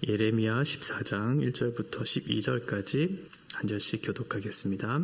예레미야 14장 1절부터 12절까지 한 절씩 교독하겠습니다.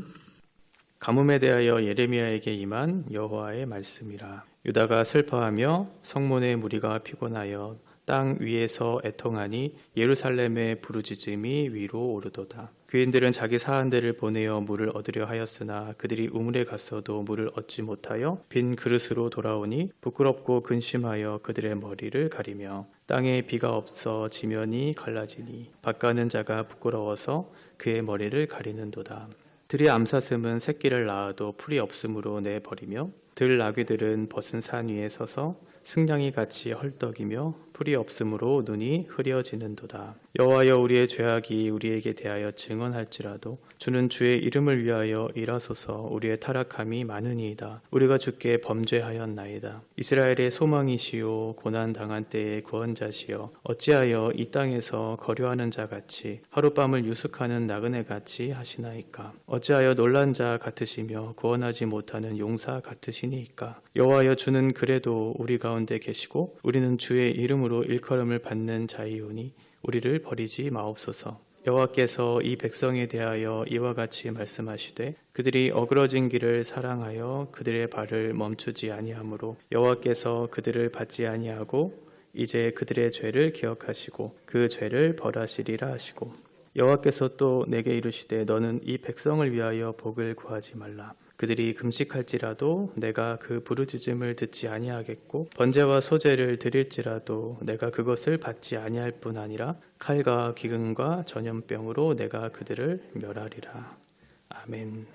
가뭄에 대하여 예레미야에게 임한 여호와의 말씀이라. 유다가 슬퍼하며 성문의 무리가 피곤하여 땅 위에서 애통하니 예루살렘의 부르짖음이 위로 오르도다. 귀인들은 자기 사한들을 보내어 물을 얻으려 하였으나 그들이 우물에 갔어도 물을 얻지 못하여 빈 그릇으로 돌아오니 부끄럽고 근심하여 그들의 머리를 가리며 땅에 비가 없어 지면이 갈라지니 밭가는 자가 부끄러워서 그의 머리를 가리는도다. 들의 암사슴은 새끼를 낳아도 풀이 없으므로 내버리며 들 나귀들은 벗은 산 위에 서서 승냥이 같이 헐떡이며 풀이 없으므로 눈이 흐려지는도다. 여호와여, 우리의 죄악이 우리에게 대하여 증언할지라도 주는 주의 이름을 위하여 일하소서. 우리의 타락함이 많으니이다. 우리가 주께 범죄하였나이다. 이스라엘의 소망이시요 고난 당한 때의 구원자시여, 어찌하여 이 땅에서 거류하는 자같이 하룻밤을 유숙하는 나그네 같이 하시나이까? 어찌하여 놀란 자 같으시며 구원하지 못하는 용사 같으시니이까? 여호와여, 주는 그래도 우리 가운데 계시고 우리는 주의 이름으로 일컬음을 받는 자이오니 우리를 버리지 마옵소서. 여호와께서 이 백성에 대하여 이와 같이 말씀하시되 그들이 어그러진 길을 사랑하여 그들의 발을 멈추지 아니하므로 여호와께서 그들을 받지 아니하고 이제 그들의 죄를 기억하시고 그 죄를 벌하시리라 하시고, 여호와께서 또 내게 이르시되 너는 이 백성을 위하여 복을 구하지 말라. 그들이 금식할지라도 내가 그 부르짖음을 듣지 아니하겠고 번제와 소제를 드릴지라도 내가 그것을 받지 아니할 뿐 아니라 칼과 기근과 전염병으로 내가 그들을 멸하리라. 아멘.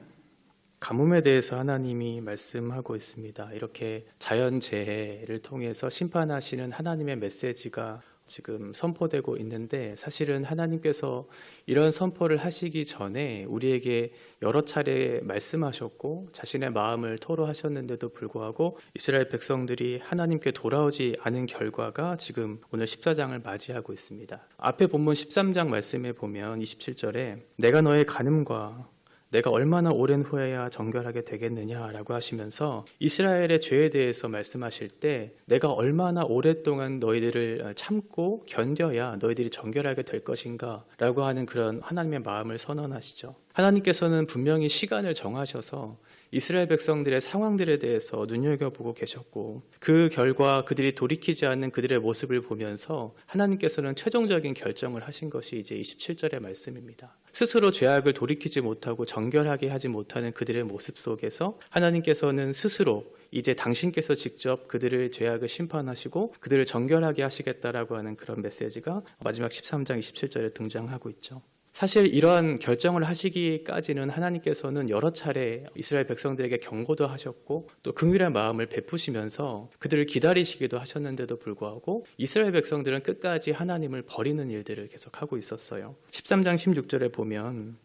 가뭄에 대해서 하나님이 말씀하고 있습니다. 이렇게 자연재해를 통해서 심판하시는 하나님의 메시지가 지금 선포되고 있는데, 사실은 하나님께서 이런 선포를 하시기 전에 우리에게 여러 차례 말씀하셨고 자신의 마음을 토로하셨는데도 불구하고 이스라엘 백성들이 하나님께 돌아오지 않은 결과가 지금 오늘 14장을 맞이하고 있습니다. 앞에 본문 13장 말씀에 보면 27절에 내가 너의 간음과 내가 얼마나 오랜 후에야 정결하게 되겠느냐라고 하시면서 이스라엘의 죄에 대해서 말씀하실 때 내가 얼마나 오랫동안 너희들을 참고 견뎌야 너희들이 정결하게 될 것인가 라고 하는 그런 하나님의 마음을 선언하시죠. 하나님께서는 분명히 시간을 정하셔서 이스라엘 백성들의 상황들에 대해서 눈여겨보고 계셨고, 그 결과 그들이 돌이키지 않는 그들의 모습을 보면서 하나님께서는 최종적인 결정을 하신 것이 이제 27절의 말씀입니다. 스스로 죄악을 돌이키지 못하고 정결하게 하지 못하는 그들의 모습 속에서 하나님께서는 스스로 이제 당신께서 직접 그들의 죄악을 심판하시고 그들을 정결하게 하시겠다라고 하는 그런 메시지가 마지막 13장 27절에 등장하고 있죠. 사실 이러한 결정을 하시기까지는 하나님께서는 여러 차례 이스라엘 백성들에게 경고도 하셨고 또 긍휼의 마음을 베푸시면서 그들을 기다리시기도 하셨는데도 불구하고 이스라엘 백성들은 끝까지 하나님을 버리는 일들을 계속하고 있었어요. 13장 16절에 보면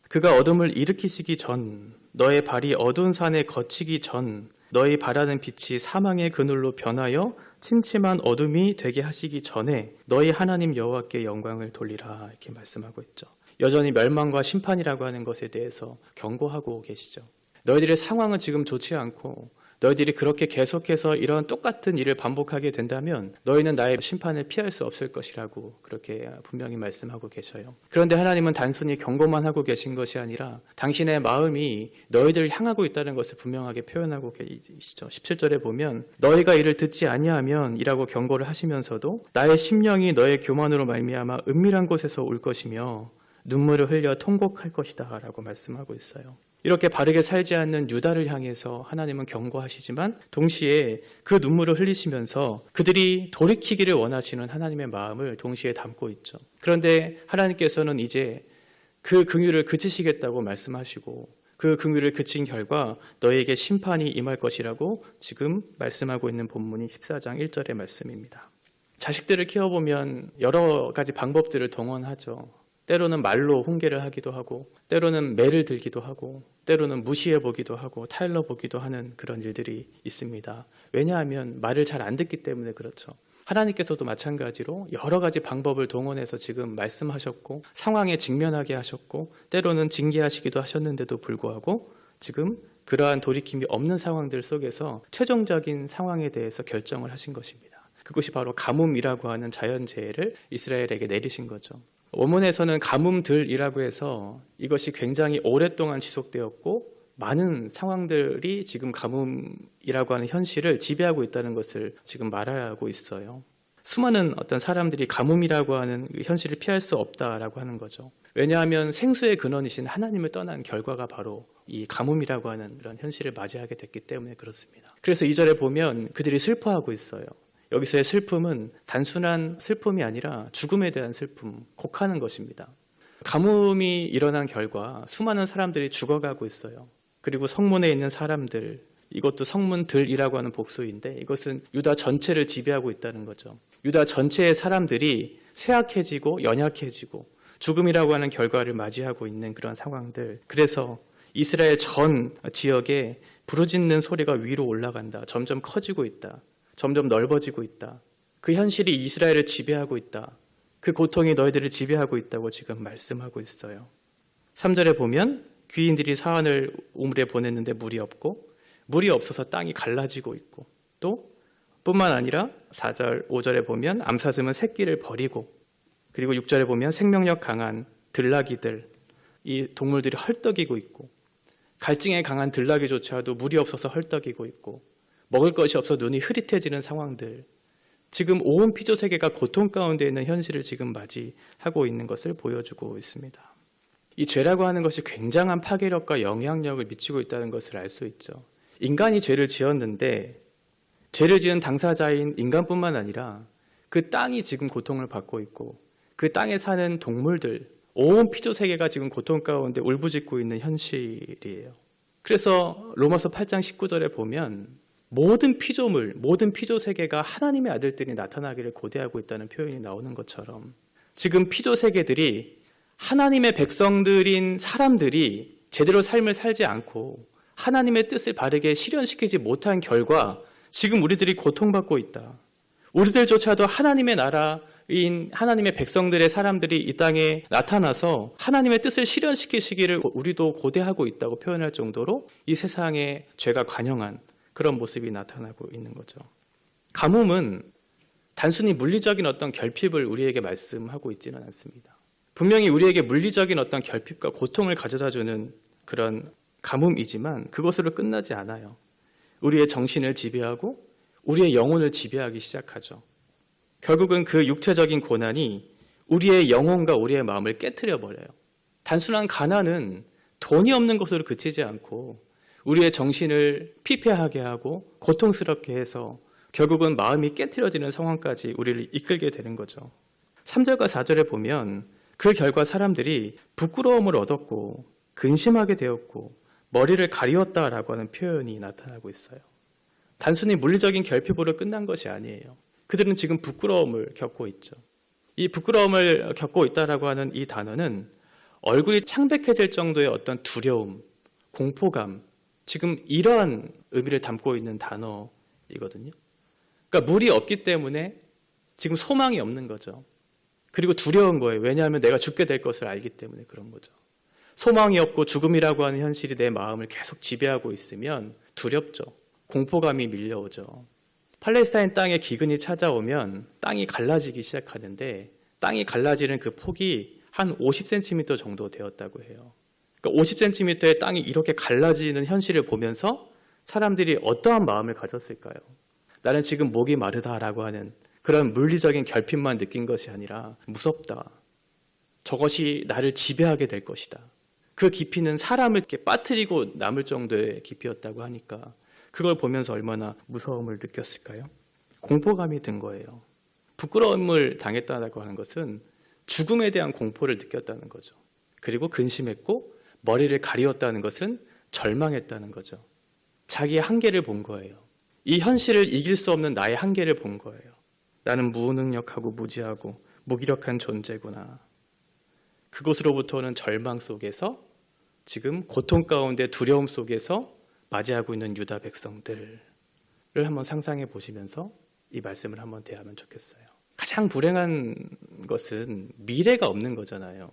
그가 어둠을 일으키시기 전, 너의 발이 어두운 산에 거치기 전, 너희 바라는 빛이 사망의 그늘로 변하여 침침한 어둠이 되게 하시기 전에 너희 하나님 여호와께 영광을 돌리라, 이렇게 말씀하고 있죠. 여전히 멸망과 심판이라고 하는 것에 대해서 경고하고 계시죠. 너희들의 상황은 지금 좋지 않고 너희들이 그렇게 계속해서 이런 똑같은 일을 반복하게 된다면 너희는 나의 심판을 피할 수 없을 것이라고 그렇게 분명히 말씀하고 계셔요. 그런데 하나님은 단순히 경고만 하고 계신 것이 아니라 당신의 마음이 너희들을 향하고 있다는 것을 분명하게 표현하고 계시죠. 17절에 보면 너희가 이를 듣지 아니하면 이라고 경고를 하시면서도 나의 심령이 너의 교만으로 말미암아 은밀한 곳에서 울 것이며 눈물을 흘려 통곡할 것이다 라고 말씀하고 있어요. 이렇게 바르게 살지 않는 유다를 향해서 하나님은 경고하시지만 동시에 그 눈물을 흘리시면서 그들이 돌이키기를 원하시는 하나님의 마음을 동시에 담고 있죠. 그런데 하나님께서는 이제 그 긍휼을 그치시겠다고 말씀하시고 그 긍휼을 그친 결과 너에게 심판이 임할 것이라고 지금 말씀하고 있는 본문이 14장 1절의 말씀입니다. 자식들을 키워보면 여러 가지 방법들을 동원하죠. 때로는 말로 훈계를 하기도 하고 때로는 매를 들기도 하고 때로는 무시해보기도 하고 타일러보기도 하는 그런 일들이 있습니다. 왜냐하면 말을 잘 안 듣기 때문에 그렇죠. 하나님께서도 마찬가지로 여러 가지 방법을 동원해서 지금 말씀하셨고 상황에 직면하게 하셨고 때로는 징계하시기도 하셨는데도 불구하고 지금 그러한 돌이킴이 없는 상황들 속에서 최종적인 상황에 대해서 결정을 하신 것입니다. 그것이 바로 가뭄이라고 하는 자연재해를 이스라엘에게 내리신 거죠. 원문에서는 가뭄들이라고 해서 이것이 굉장히 오랫동안 지속되었고 많은 상황들이 지금 가뭄이라고 하는 현실을 지배하고 있다는 것을 지금 말하고 있어요. 수많은 어떤 사람들이 가뭄이라고 하는 현실을 피할 수 없다라고 하는 거죠. 왜냐하면 생수의 근원이신 하나님을 떠난 결과가 바로 이 가뭄이라고 하는 그런 현실을 맞이하게 됐기 때문에 그렇습니다. 그래서 2절에 보면 그들이 슬퍼하고 있어요. 여기서의 슬픔은 단순한 슬픔이 아니라 죽음에 대한 슬픔, 곡하는 것입니다. 가뭄이 일어난 결과 수많은 사람들이 죽어가고 있어요. 그리고 성문에 있는 사람들, 이것도 성문들이라고 하는 복수인데 이것은 유다 전체를 지배하고 있다는 거죠. 유다 전체의 사람들이 쇠약해지고 연약해지고 죽음이라고 하는 결과를 맞이하고 있는 그런 상황들. 그래서 이스라엘 전 지역에 부르짖는 소리가 위로 올라간다. 점점 커지고 있다. 점점 넓어지고 있다. 그 현실이 이스라엘을 지배하고 있다. 그 고통이 너희들을 지배하고 있다고 지금 말씀하고 있어요. 3절에 보면 귀인들이 사환을 우물에 보냈는데 물이 없고 물이 없어서 땅이 갈라지고 있고 또 뿐만 아니라 4절, 5절에 보면 암사슴은 새끼를 버리고 그리고 6절에 보면 생명력 강한 들나귀들 이 동물들이 헐떡이고 있고 갈증에 강한 들나귀조차도 물이 없어서 헐떡이고 있고 먹을 것이 없어 눈이 흐릿해지는 상황들 지금 온 피조 세계가 고통 가운데 있는 현실을 지금 맞이하고 있는 것을 보여주고 있습니다. 이 죄라고 하는 것이 굉장한 파괴력과 영향력을 미치고 있다는 것을 알 수 있죠. 인간이 죄를 지었는데 죄를 지은 당사자인 인간뿐만 아니라 그 땅이 지금 고통을 받고 있고 그 땅에 사는 동물들 온 피조 세계가 지금 고통 가운데 울부짖고 있는 현실이에요. 그래서 로마서 8장 19절에 보면 모든 피조물, 모든 피조 세계가 하나님의 아들들이 나타나기를 고대하고 있다는 표현이 나오는 것처럼 지금 피조 세계들이 하나님의 백성들인 사람들이 제대로 삶을 살지 않고 하나님의 뜻을 바르게 실현시키지 못한 결과 지금 우리들이 고통받고 있다. 우리들조차도 하나님의 나라인 하나님의 백성들의 사람들이 이 땅에 나타나서 하나님의 뜻을 실현시키시기를 우리도 고대하고 있다고 표현할 정도로 이 세상에 죄가 관영한 그런 모습이 나타나고 있는 거죠. 가뭄은 단순히 물리적인 어떤 결핍을 우리에게 말씀하고 있지는 않습니다. 분명히 우리에게 물리적인 어떤 결핍과 고통을 가져다주는 그런 가뭄이지만 그것으로 끝나지 않아요. 우리의 정신을 지배하고 우리의 영혼을 지배하기 시작하죠. 결국은 그 육체적인 고난이 우리의 영혼과 우리의 마음을 깨트려 버려요. 단순한 가난은 돈이 없는 것으로 그치지 않고 우리의 정신을 피폐하게 하고 고통스럽게 해서 결국은 마음이 깨트려지는 상황까지 우리를 이끌게 되는 거죠. 3절과 4절에 보면 그 결과 사람들이 부끄러움을 얻었고 근심하게 되었고 머리를 가리웠다라고 하는 표현이 나타나고 있어요. 단순히 물리적인 결핍으로 끝난 것이 아니에요. 그들은 지금 부끄러움을 겪고 있죠. 이 부끄러움을 겪고 있다라고 하는 이 단어는 얼굴이 창백해질 정도의 어떤 두려움, 공포감, 지금 이러한 의미를 담고 있는 단어이거든요. 그러니까 물이 없기 때문에 지금 소망이 없는 거죠. 그리고 두려운 거예요. 왜냐하면 내가 죽게 될 것을 알기 때문에 그런 거죠. 소망이 없고 죽음이라고 하는 현실이 내 마음을 계속 지배하고 있으면 두렵죠. 공포감이 밀려오죠. 팔레스타인 땅에 기근이 찾아오면 땅이 갈라지기 시작하는데 땅이 갈라지는 그 폭이 한 50cm 정도 되었다고 해요. 그러니까 50cm의 땅이 이렇게 갈라지는 현실을 보면서 사람들이 어떠한 마음을 가졌을까요? 나는 지금 목이 마르다라고 하는 그런 물리적인 결핍만 느낀 것이 아니라 무섭다. 저것이 나를 지배하게 될 것이다. 그 깊이는 사람을 이렇게 빠뜨리고 남을 정도의 깊이였다고 하니까 그걸 보면서 얼마나 무서움을 느꼈을까요? 공포감이 든 거예요. 부끄러움을 당했다고 하는 것은 죽음에 대한 공포를 느꼈다는 거죠. 그리고 근심했고 머리를 가리웠다는 것은 절망했다는 거죠. 자기의 한계를 본 거예요. 이 현실을 이길 수 없는 나의 한계를 본 거예요. 나는 무능력하고 무지하고 무기력한 존재구나. 그곳으로부터는 절망 속에서 지금 고통 가운데 두려움 속에서 맞이하고 있는 유다 백성들을 한번 상상해 보시면서 이 말씀을 한번 대하면 좋겠어요. 가장 불행한 것은 미래가 없는 거잖아요.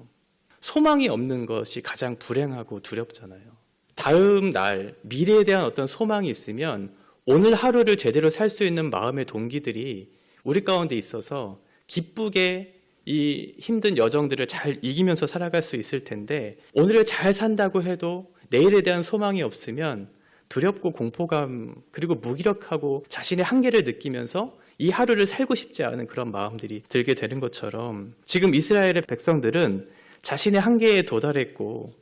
소망이 없는 것이 가장 불행하고 두렵잖아요. 다음 날 미래에 대한 어떤 소망이 있으면 오늘 하루를 제대로 살 수 있는 마음의 동기들이 우리 가운데 있어서 기쁘게 이 힘든 여정들을 잘 이기면서 살아갈 수 있을 텐데, 오늘을 잘 산다고 해도 내일에 대한 소망이 없으면 두렵고 공포감, 그리고 무기력하고 자신의 한계를 느끼면서 이 하루를 살고 싶지 않은 그런 마음들이 들게 되는 것처럼, 지금 이스라엘의 백성들은 자신의 한계에 도달했고,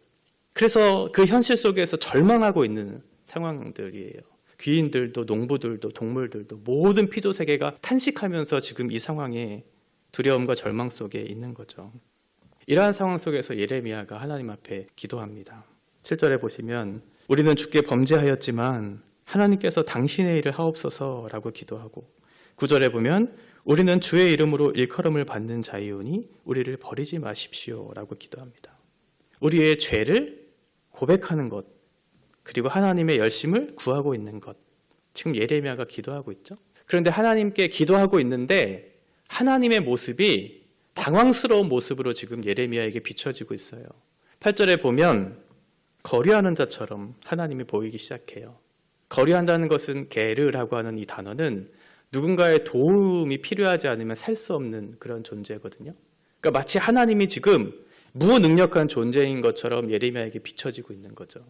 그래서 그 현실 속에서 절망하고 있는 상황들이에요. 귀인들도 농부들도 동물들도 모든 피조세계가 탄식하면서 지금 이 상황에 두려움과 절망 속에 있는 거죠. 이러한 상황 속에서 예레미야가 하나님 앞에 기도합니다. 7절에 보시면 우리는 주께 범죄하였지만 하나님께서 당신의 일을 하옵소서라고 기도하고, 9절에 보면 우리는 주의 이름으로 일컬음을 받는 자이오니 우리를 버리지 마십시오라고 기도합니다. 우리의 죄를 고백하는 것, 그리고 하나님의 열심을 구하고 있는 것, 지금 예레미야가 기도하고 있죠. 그런데 하나님께 기도하고 있는데 하나님의 모습이 당황스러운 모습으로 지금 예레미야에게 비춰지고 있어요. 8절에 보면 거류하는 자처럼 하나님이 보이기 시작해요. 거류한다는 것은 게르라고 하는 이 단어는 누군가의 도움이 필요하지 않으면 살 수 없는 그런 존재거든요. 그러니까 마치 하나님이 지금 무능력한 존재인 것처럼 예레미야에게 비춰지고 있는 거죠.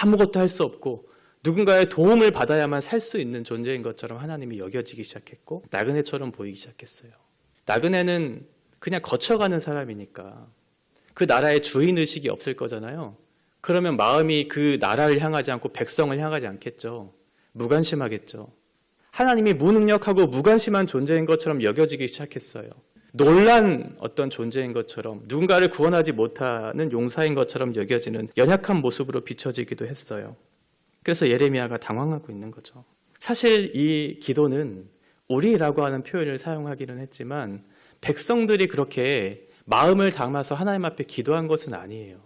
아무것도 할 수 없고 누군가의 도움을 받아야만 살 수 있는 존재인 것처럼 하나님이 여겨지기 시작했고, 나그네처럼 보이기 시작했어요. 나그네는 그냥 거쳐가는 사람이니까 그 나라의 주인의식이 없을 거잖아요. 그러면 마음이 그 나라를 향하지 않고 백성을 향하지 않겠죠. 무관심하겠죠. 하나님이 무능력하고 무관심한 존재인 것처럼 여겨지기 시작했어요. 놀란 어떤 존재인 것처럼, 누군가를 구원하지 못하는 용사인 것처럼 여겨지는 연약한 모습으로 비춰지기도 했어요. 그래서 예레미야가 당황하고 있는 거죠. 사실 이 기도는 우리라고 하는 표현을 사용하기는 했지만 백성들이 그렇게 마음을 담아서 하나님 앞에 기도한 것은 아니에요.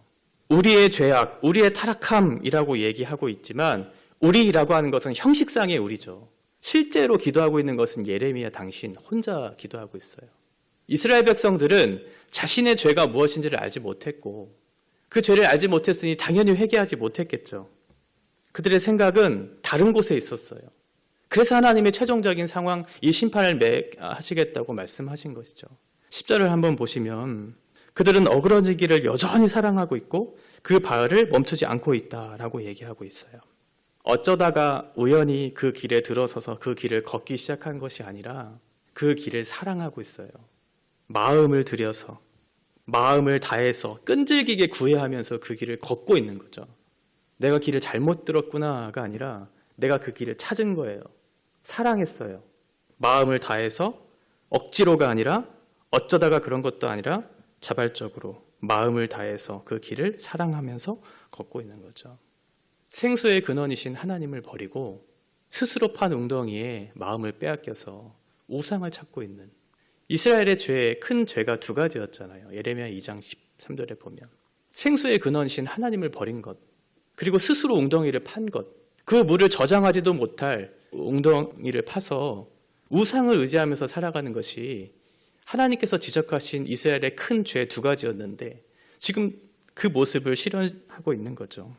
우리의 죄악, 우리의 타락함이라고 얘기하고 있지만 우리라고 하는 것은 형식상의 우리죠. 실제로 기도하고 있는 것은 예레미야 당신 혼자 기도하고 있어요. 이스라엘 백성들은 자신의 죄가 무엇인지를 알지 못했고, 그 죄를 알지 못했으니 당연히 회개하지 못했겠죠. 그들의 생각은 다른 곳에 있었어요. 그래서 하나님의 최종적인 상황, 이 심판을 하시겠다고 말씀하신 것이죠. 10절을 한번 보시면 그들은 어그러지기를 여전히 사랑하고 있고 그 바알을 멈추지 않고 있다라고 얘기하고 있어요. 어쩌다가 우연히 그 길에 들어서서 그 길을 걷기 시작한 것이 아니라 그 길을 사랑하고 있어요. 마음을 들여서, 마음을 다해서 끈질기게 구애하면서 그 길을 걷고 있는 거죠. 내가 길을 잘못 들었구나가 아니라 내가 그 길을 찾은 거예요. 사랑했어요. 마음을 다해서, 억지로가 아니라, 어쩌다가 그런 것도 아니라 자발적으로 마음을 다해서 그 길을 사랑하면서 걷고 있는 거죠. 생수의 근원이신 하나님을 버리고 스스로 판 웅덩이에 마음을 빼앗겨서 우상을 찾고 있는, 이스라엘의 큰 죄가 두 가지였잖아요. 예레미야 2장 13절에 보면 생수의 근원이신 하나님을 버린 것, 그리고 스스로 웅덩이를 판 것, 그 물을 저장하지도 못할 웅덩이를 파서 우상을 의지하면서 살아가는 것이 하나님께서 지적하신 이스라엘의 큰 죄 두 가지였는데 지금 그 모습을 실현하고 있는 거죠.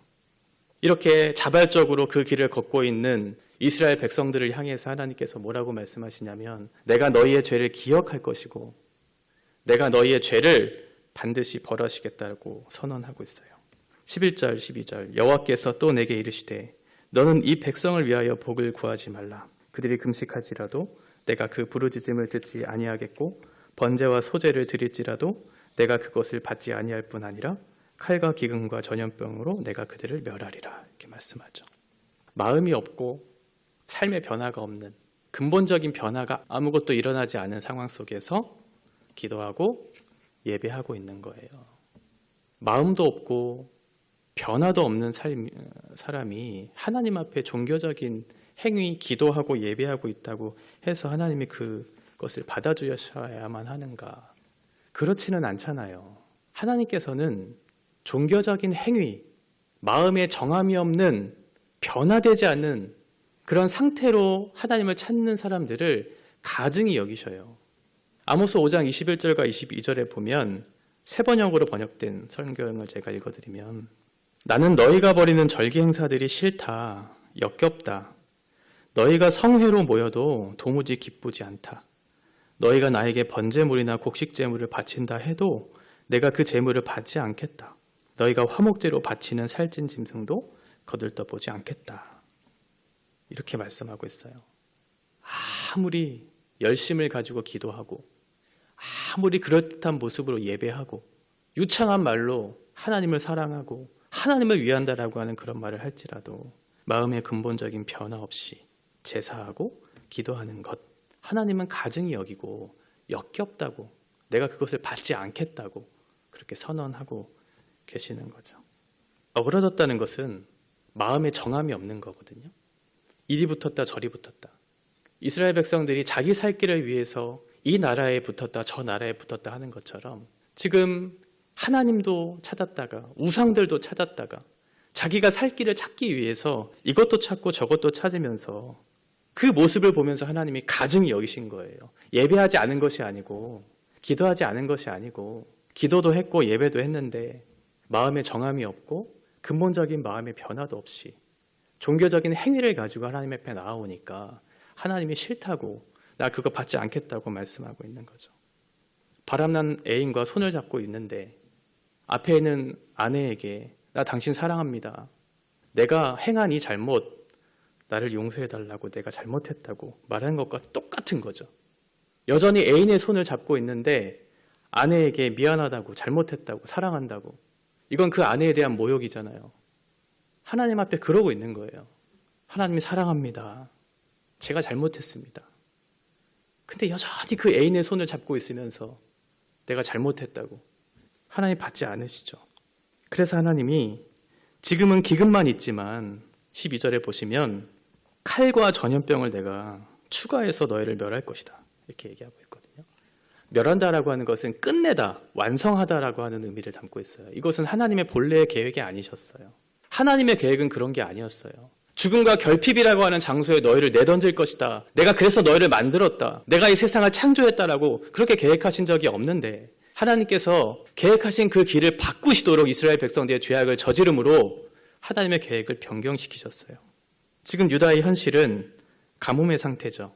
이렇게 자발적으로 그 길을 걷고 있는 이스라엘 백성들을 향해서 하나님께서 뭐라고 말씀하시냐면, 내가 너희의 죄를 기억할 것이고 내가 너희의 죄를 반드시 벌하시겠다고 선언하고 있어요. 11절 12절 여호와께서 또 내게 이르시되 너는 이 백성을 위하여 복을 구하지 말라. 그들이 금식할지라도 내가 그 부르짖음을 듣지 아니하겠고 번제와 소제를 드릴지라도 내가 그것을 받지 아니할 뿐 아니라 칼과 기근과 전염병으로 내가 그들을 멸하리라. 이렇게 말씀하죠. 마음이 없고 삶의 변화가 없는, 근본적인 변화가 아무것도 일어나지 않은 상황 속에서 기도하고 예배하고 있는 거예요. 마음도 없고 변화도 없는 사람이 하나님 앞에 종교적인 행위, 기도하고 예배하고 있다고 해서 하나님이 그것을 받아주셔야만 하는가? 그렇지는 않잖아요. 하나님께서는 종교적인 행위, 마음에 정함이 없는, 변화되지 않는 그런 상태로 하나님을 찾는 사람들을 가증히 여기셔요. 아모스 5장 21절과 22절에 보면 세 번역으로 번역된 성경을 제가 읽어드리면, 나는 너희가 벌이는 절기 행사들이 싫다, 역겹다. 너희가 성회로 모여도 도무지 기쁘지 않다. 너희가 나에게 번제물이나 곡식제물을 바친다 해도 내가 그 제물을 받지 않겠다. 너희가 화목제로 바치는 살찐 짐승도 거들떠보지 않겠다. 이렇게 말씀하고 있어요. 아무리 열심을 가지고 기도하고 아무리 그럴듯한 모습으로 예배하고 유창한 말로 하나님을 사랑하고 하나님을 위한다라고 하는 그런 말을 할지라도 마음의 근본적인 변화 없이 제사하고 기도하는 것, 하나님은 가증히 여기고 역겹다고, 내가 그것을 받지 않겠다고 그렇게 선언하고 계시는 거죠. 어그러졌다는 것은 마음에 정함이 없는 거거든요. 이리 붙었다 저리 붙었다. 이스라엘 백성들이 자기 살 길을 위해서 이 나라에 붙었다 저 나라에 붙었다 하는 것처럼 지금 하나님도 찾았다가 우상들도 찾았다가 자기가 살 길을 찾기 위해서 이것도 찾고 저것도 찾으면서 그 모습을 보면서 하나님이 가증히 여기신 거예요. 예배하지 않은 것이 아니고 기도하지 않은 것이 아니고 기도도 했고 예배도 했는데 마음에 정함이 없고 근본적인 마음의 변화도 없이 종교적인 행위를 가지고 하나님 앞에 나아오니까 하나님이 싫다고 나 그거 받지 않겠다고 말씀하고 있는 거죠. 바람난 애인과 손을 잡고 있는데 앞에 있는 아내에게 나 당신 사랑합니다. 내가 행한 이 잘못 나를 용서해달라고 내가 잘못했다고 말하는 것과 똑같은 거죠. 여전히 애인의 손을 잡고 있는데 아내에게 미안하다고 잘못했다고 사랑한다고 이건 그 아내에 대한 모욕이잖아요. 하나님 앞에 그러고 있는 거예요. 하나님이 사랑합니다. 제가 잘못했습니다. 근데 여전히 그 애인의 손을 잡고 있으면서 내가 잘못했다고 하나님 받지 않으시죠. 그래서 하나님이 지금은 기근만 있지만 12절에 보시면 칼과 전염병을 내가 추가해서 너희를 멸할 것이다. 이렇게 얘기하고 있거든요. 멸한다라고 하는 것은 끝내다, 완성하다라고 하는 의미를 담고 있어요. 이것은 하나님의 본래의 계획이 아니셨어요. 하나님의 계획은 그런 게 아니었어요. 죽음과 결핍이라고 하는 장소에 너희를 내던질 것이다. 내가 그래서 너희를 만들었다. 내가 이 세상을 창조했다라고 그렇게 계획하신 적이 없는데 하나님께서 계획하신 그 길을 바꾸시도록 이스라엘 백성들의 죄악을 저지름으로 하나님의 계획을 변경시키셨어요. 지금 유다의 현실은 가뭄의 상태죠.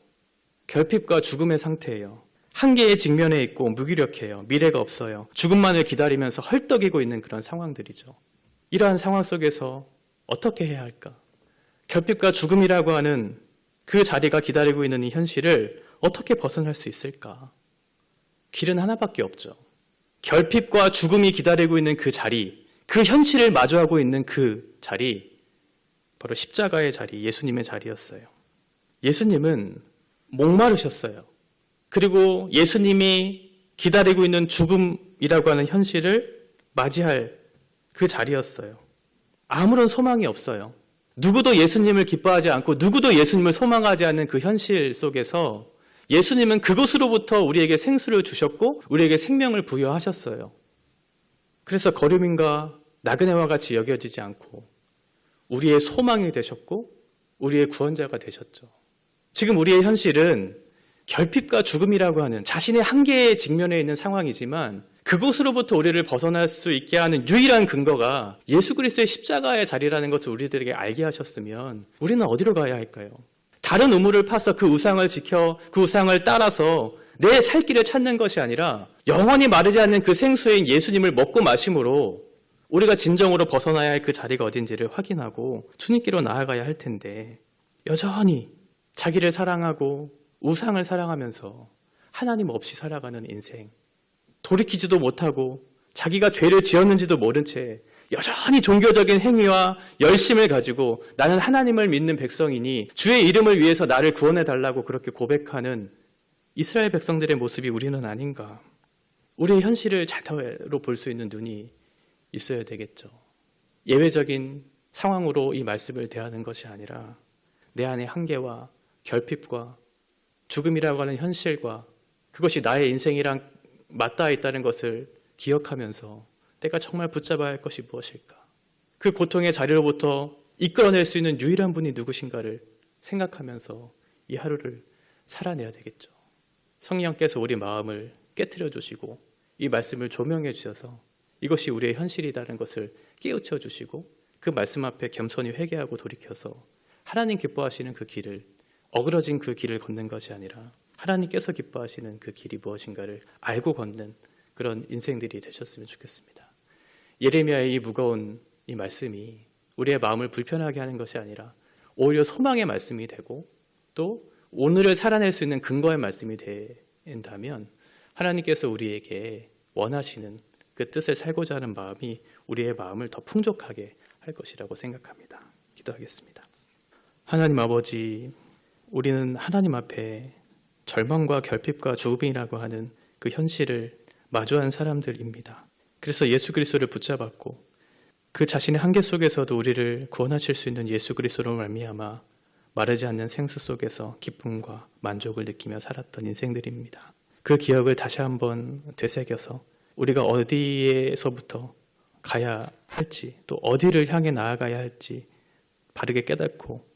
결핍과 죽음의 상태예요. 한계에 직면해 있고 무기력해요. 미래가 없어요. 죽음만을 기다리면서 헐떡이고 있는 그런 상황들이죠. 이러한 상황 속에서 어떻게 해야 할까? 결핍과 죽음이라고 하는 그 자리가 기다리고 있는 이 현실을 어떻게 벗어날 수 있을까? 길은 하나밖에 없죠. 결핍과 죽음이 기다리고 있는 그 자리, 그 현실을 마주하고 있는 그 자리, 바로 십자가의 자리, 예수님의 자리였어요. 예수님은 목마르셨어요. 그리고 예수님이 기다리고 있는 죽음이라고 하는 현실을 맞이할 그 자리였어요. 아무런 소망이 없어요. 누구도 예수님을 기뻐하지 않고 누구도 예수님을 소망하지 않는 그 현실 속에서 예수님은 그곳으로부터 우리에게 생수를 주셨고 우리에게 생명을 부여하셨어요. 그래서 거류민과 나그네와 같이 여겨지지 않고 우리의 소망이 되셨고 우리의 구원자가 되셨죠. 지금 우리의 현실은 결핍과 죽음이라고 하는 자신의 한계에 직면해 있는 상황이지만 그곳으로부터 우리를 벗어날 수 있게 하는 유일한 근거가 예수 그리스도의 십자가의 자리라는 것을 우리들에게 알게 하셨으면 우리는 어디로 가야 할까요? 다른 우물을 파서 그 우상을 지켜 그 우상을 따라서 내 살 길을 찾는 것이 아니라 영원히 마르지 않는 그 생수인 예수님을 먹고 마심으로 우리가 진정으로 벗어나야 할 그 자리가 어딘지를 확인하고 주님께로 나아가야 할 텐데 여전히 자기를 사랑하고 우상을 사랑하면서 하나님 없이 살아가는 인생, 돌이키지도 못하고 자기가 죄를 지었는지도 모른 채 여전히 종교적인 행위와 열심을 가지고 나는 하나님을 믿는 백성이니 주의 이름을 위해서 나를 구원해달라고 그렇게 고백하는 이스라엘 백성들의 모습이 우리는 아닌가. 우리의 현실을 제대로 볼 수 있는 눈이 있어야 되겠죠. 예외적인 상황으로 이 말씀을 대하는 것이 아니라 내 안의 한계와 결핍과 죽음이라고 하는 현실과 그것이 나의 인생이랑 맞닿아 있다는 것을 기억하면서 내가 정말 붙잡아야 할 것이 무엇일까? 그 고통의 자리로부터 이끌어낼 수 있는 유일한 분이 누구신가를 생각하면서 이 하루를 살아내야 되겠죠. 성령께서 우리 마음을 깨트려 주시고 이 말씀을 조명해 주셔서 이것이 우리의 현실이라는 것을 깨우쳐 주시고 그 말씀 앞에 겸손히 회개하고 돌이켜서 하나님 기뻐하시는 그 길을 어그러진 그 길을 걷는 것이 아니라 하나님께서 기뻐하시는 그 길이 무엇인가를 알고 걷는 그런 인생들이 되셨으면 좋겠습니다. 예레미야의 이 무거운 이 말씀이 우리의 마음을 불편하게 하는 것이 아니라 오히려 소망의 말씀이 되고 또 오늘을 살아낼 수 있는 근거의 말씀이 된다면 하나님께서 우리에게 원하시는 그 뜻을 살고자 하는 마음이 우리의 마음을 더 풍족하게 할 것이라고 생각합니다. 기도하겠습니다. 하나님 아버지, 우리는 하나님 앞에 절망과 결핍과 죽음이라고 하는 그 현실을 마주한 사람들입니다. 그래서 예수 그리스도를 붙잡았고 그 자신의 한계 속에서도 우리를 구원하실 수 있는 예수 그리스도로 말미암아 마르지 않는 생수 속에서 기쁨과 만족을 느끼며 살았던 인생들입니다. 그 기억을 다시 한번 되새겨서 우리가 어디에서부터 가야 할지 또 어디를 향해 나아가야 할지 바르게 깨닫고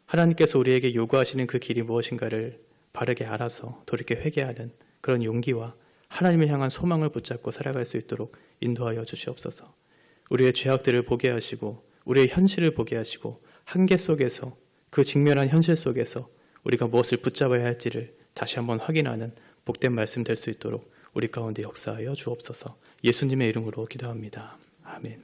하나님께서 우리에게 요구하시는 그 길이 무엇인가를 바르게 알아서 돌이켜 회개하는 그런 용기와 하나님을 향한 소망을 붙잡고 살아갈 수 있도록 인도하여 주시옵소서. 우리의 죄악들을 보게 하시고 우리의 현실을 보게 하시고 한계 속에서 그 직면한 현실 속에서 우리가 무엇을 붙잡아야 할지를 다시 한번 확인하는 복된 말씀 될 수 있도록 우리 가운데 역사하여 주옵소서. 예수님의 이름으로 기도합니다. 아멘.